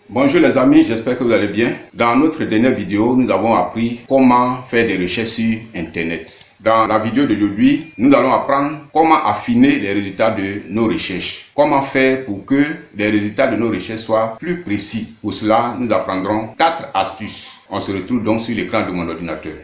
Bonjour les amis, j'espère que vous allez bien. Dans notre dernière vidéo, nous avons appris comment faire des recherches sur Internet. Dans la vidéo d'aujourd'hui, nous allons apprendre comment affiner les résultats de nos recherches. Comment faire pour que les résultats de nos recherches soient plus précis. Pour cela, nous apprendrons 4 astuces. On se retrouve donc sur l'écran de mon ordinateur.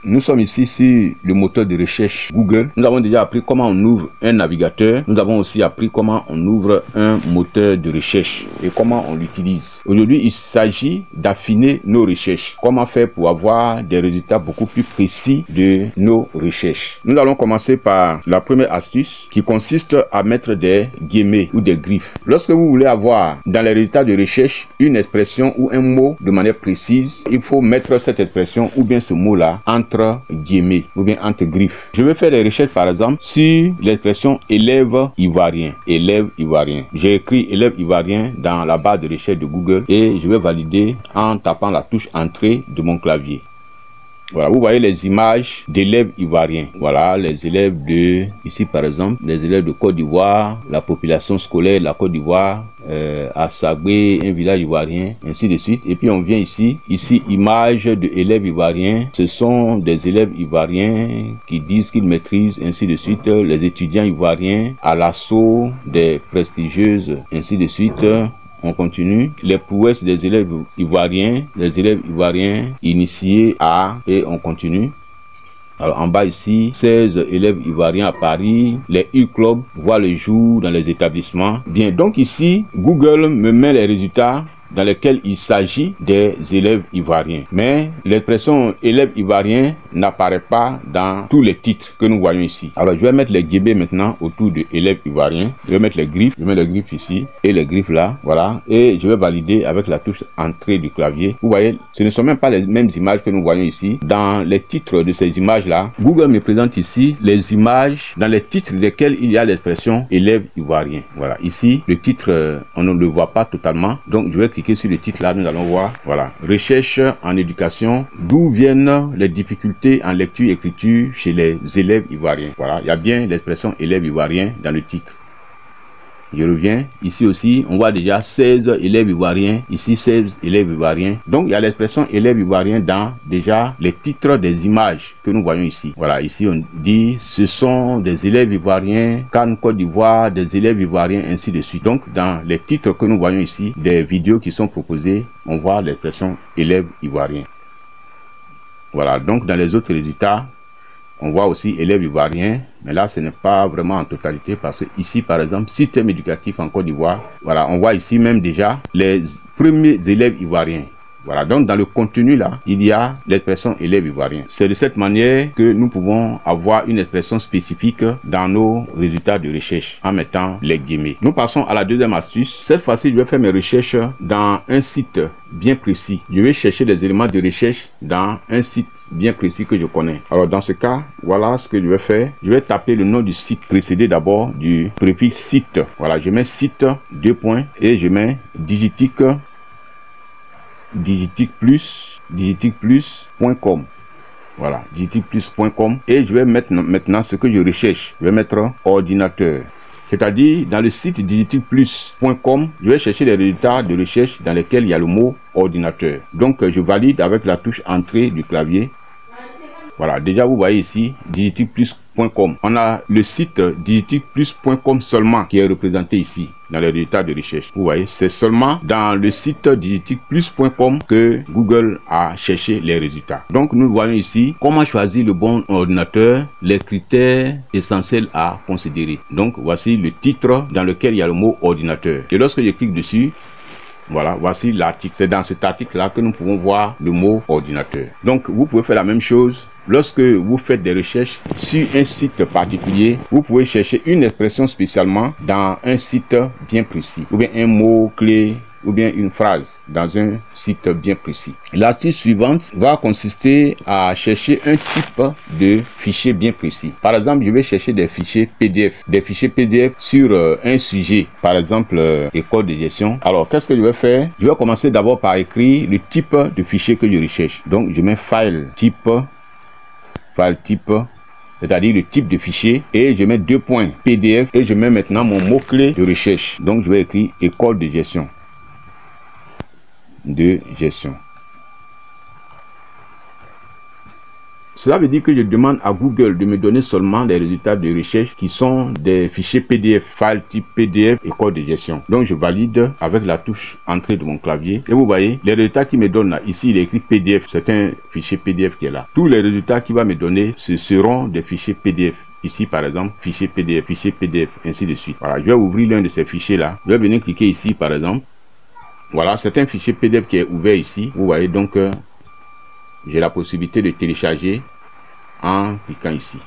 Nous sommes ici sur le moteur de recherche Google. Nous avons déjà appris comment on ouvre un navigateur. Nous avons aussi appris comment on ouvre un moteur de recherche et comment on l'utilise. Aujourd'hui, il s'agit d'affiner nos recherches. Comment faire pour avoir des résultats beaucoup plus précis de nos recherches. Nous allons commencer par la première astuce qui consiste à mettre des guillemets ou des griffes. Lorsque vous voulez avoir dans les résultats de recherche une expression ou un mot de manière précise, il faut mettre cette expression ou bien ce mot-là entre guillemets ou bien entre griffes. Je vais faire des recherches par exemple sur l'expression élève ivoirien. Élève ivoirien. J'ai écrit élève ivoirien dans la barre de recherche de Google et je vais valider en tapant la touche entrée de mon clavier. Voilà, vous voyez les images d'élèves ivoiriens. Voilà, les élèves de, ici par exemple, les élèves de Côte d'Ivoire, la population scolaire de la Côte d'Ivoire, à Sagué, un village ivoirien, ainsi de suite. Et puis on vient ici, images d'élèves ivoiriens. Ce sont des élèves ivoiriens qui disent qu'ils maîtrisent, ainsi de suite, les étudiants ivoiriens à l'assaut des prestigieuses, ainsi de suite. On continue. Les prouesses des élèves ivoiriens, les élèves ivoiriens initiés à, et on continue. Alors en bas ici, 16 élèves ivoiriens à Paris, les U-Club voient le jour dans les établissements. Bien, donc ici, Google me met les résultats dans lesquels il s'agit des élèves ivoiriens. Mais l'expression élève ivoirien n'apparaît pas dans tous les titres que nous voyons ici. Alors je vais mettre les guillemets maintenant autour de élève ivoirien. Je vais mettre les griffes. Je mets les griffes ici et les griffes là. Voilà. Et je vais valider avec la touche entrée du clavier. Vous voyez, ce ne sont même pas les mêmes images que nous voyons ici. Dans les titres de ces images là, Google me présente ici les images dans les titres desquels il y a l'expression élève ivoirien. Voilà. Ici, le titre, on ne le voit pas totalement. Donc je vais cliquer sur le titre là, nous allons voir, voilà, recherche en éducation, d'où viennent les difficultés en lecture et écriture chez les élèves ivoiriens. Voilà, il y a bien l'expression élève ivoirien dans le titre. Je reviens, ici aussi, on voit déjà 16 élèves ivoiriens, ici 16 élèves ivoiriens. Donc, il y a l'expression élève ivoirien dans déjà les titres des images que nous voyons ici. Voilà, ici on dit, ce sont des élèves ivoiriens, Cannes, Côte d'Ivoire, des élèves ivoiriens, ainsi de suite. Donc, dans les titres que nous voyons ici, des vidéos qui sont proposées, on voit l'expression élève ivoirien. Voilà, donc dans les autres résultats, on voit aussi élèves ivoiriens, mais là ce n'est pas vraiment en totalité parce que ici par exemple, système éducatif en Côte d'Ivoire, voilà, on voit ici même déjà les premiers élèves ivoiriens. Voilà, donc dans le contenu là, il y a l'expression élève ivoirien. C'est de cette manière que nous pouvons avoir une expression spécifique dans nos résultats de recherche en mettant les guillemets. Nous passons à la deuxième astuce. Cette fois-ci, je vais faire mes recherches dans un site bien précis. Je vais chercher des éléments de recherche dans un site bien précis que je connais. Alors dans ce cas, voilà ce que je vais faire. Je vais taper le nom du site précédé d'abord du préfixe site. Voilà, je mets site, 2 points, et je mets digitique plus.com. Voilà, digiticplus.com, et je vais mettre maintenant ce que je recherche. Je vais mettre ordinateur. C'est-à-dire, dans le site digiticplus.com, je vais chercher les résultats de recherche dans lesquels il y a le mot ordinateur. Donc, je valide avec la touche entrée du clavier. Voilà, déjà vous voyez ici, digiticplus.com. On a le site digiticplus.com seulement qui est représenté ici dans les résultats de recherche. Vous voyez, c'est seulement dans le site digiticplus.com que Google a cherché les résultats. Donc nous voyons ici comment choisir le bon ordinateur, les critères essentiels à considérer. Donc voici le titre dans lequel il y a le mot ordinateur. Et lorsque je clique dessus, voilà, voici l'article. C'est dans cet article-là que nous pouvons voir le mot ordinateur. Donc, vous pouvez faire la même chose. Lorsque vous faites des recherches sur un site particulier, vous pouvez chercher une expression spécialement dans un site bien précis, ou bien un mot-clé, ou bien une phrase dans un site bien précis. L'astuce suivante va consister à chercher un type de fichier bien précis. Par exemple, je vais chercher des fichiers PDF sur un sujet, par exemple école de gestion. Alors, qu'est-ce que je vais faire? Je vais commencer d'abord par écrire le type de fichier que je recherche. Donc, je mets file type c'est-à-dire le type de fichier, et je mets 2 points PDF et je mets maintenant mon mot-clé de recherche. Donc je vais écrire école de gestion. Cela veut dire que je demande à Google de me donner seulement des résultats de recherche qui sont des fichiers PDF, file type PDF, école de gestion. Donc je valide avec la touche entrée de mon clavier. Et vous voyez, les résultats qui me donnent là, ici il est écrit PDF, c'est un fichier PDF qui est là. Tous les résultats qu'il va me donner, ce seront des fichiers PDF. Ici par exemple, fichier PDF, ainsi de suite. Voilà, je vais ouvrir l'un de ces fichiers là. Je vais venir cliquer ici par exemple. Voilà, c'est un fichier PDF qui est ouvert ici. Vous voyez donc, j'ai la possibilité de télécharger en cliquant ici.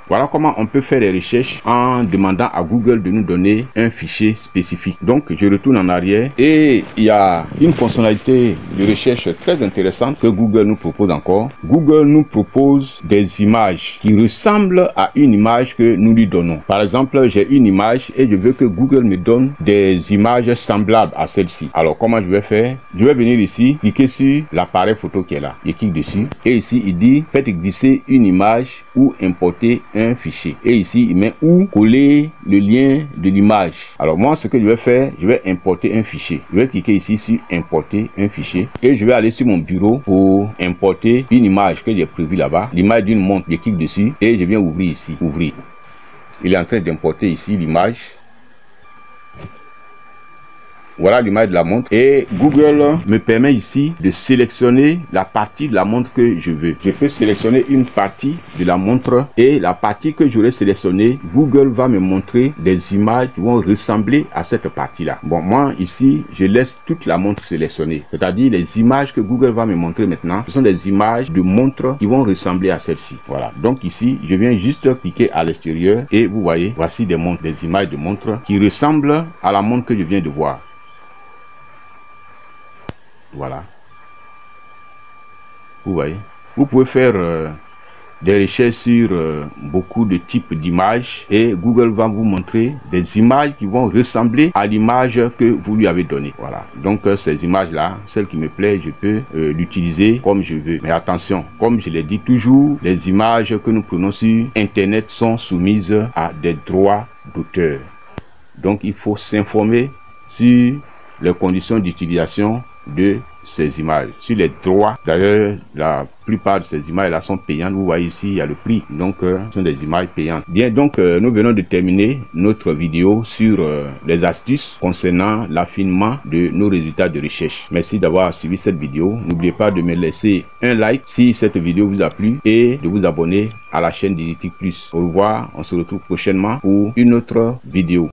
Voilà comment on peut faire des recherches en demandant à Google de nous donner un fichier spécifique. Donc, je retourne en arrière et il y a une fonctionnalité de recherche très intéressante que Google nous propose encore. Google nous propose des images qui ressemblent à une image que nous lui donnons. Par exemple, j'ai une image et je veux que Google me donne des images semblables à celle-ci. Alors, comment je vais faire? Je vais venir ici, cliquer sur l'appareil photo qui est là. Je clique dessus et ici, il dit « Faites glisser une image ou importer un fichier ». Et ici, il met « ou coller le lien de l'image ». Alors, moi, ce que je vais faire, je vais importer un fichier. Je vais cliquer ici sur « Importer un fichier » et je vais aller sur mon bureau pour importer une image que j'ai prévue là-bas. L'image d'une montre, je clique dessus et je viens ouvrir ici. Ouvrir. Il est en train d'importer ici l'image. Voilà l'image de la montre et Google me permet ici de sélectionner la partie de la montre que je veux. Je peux sélectionner une partie de la montre et la partie que j'aurai sélectionnée, Google va me montrer des images qui vont ressembler à cette partie-là. Bon, moi ici, je laisse toute la montre sélectionnée, c'est-à-dire les images que Google va me montrer maintenant, ce sont des images de montres qui vont ressembler à celle-ci. Voilà, donc ici, je viens juste cliquer à l'extérieur et vous voyez, voici des montres, des images de montres qui ressemblent à la montre que je viens de voir. Voilà. Vous voyez. Vous pouvez faire des recherches sur beaucoup de types d'images et Google va vous montrer des images qui vont ressembler à l'image que vous lui avez donnée. Voilà. Donc ces images-là, celle qui me plaît, je peux l'utiliser comme je veux. Mais attention, comme je l'ai dit toujours, les images que nous prenons sur Internet sont soumises à des droits d'auteur. Donc il faut s'informer sur les conditions d'utilisation de ces images, sur les droits. D'ailleurs, la plupart de ces images là sont payantes. Vous voyez ici, il y a le prix, donc ce sont des images payantes. Bien, donc nous venons de terminer notre vidéo sur les astuces concernant l'affinement de nos résultats de recherche. Merci d'avoir suivi cette vidéo. N'oubliez pas de me laisser un like si cette vidéo vous a plu et de vous abonner à la chaîne Digitique Plus. Au revoir, on se retrouve prochainement pour une autre vidéo.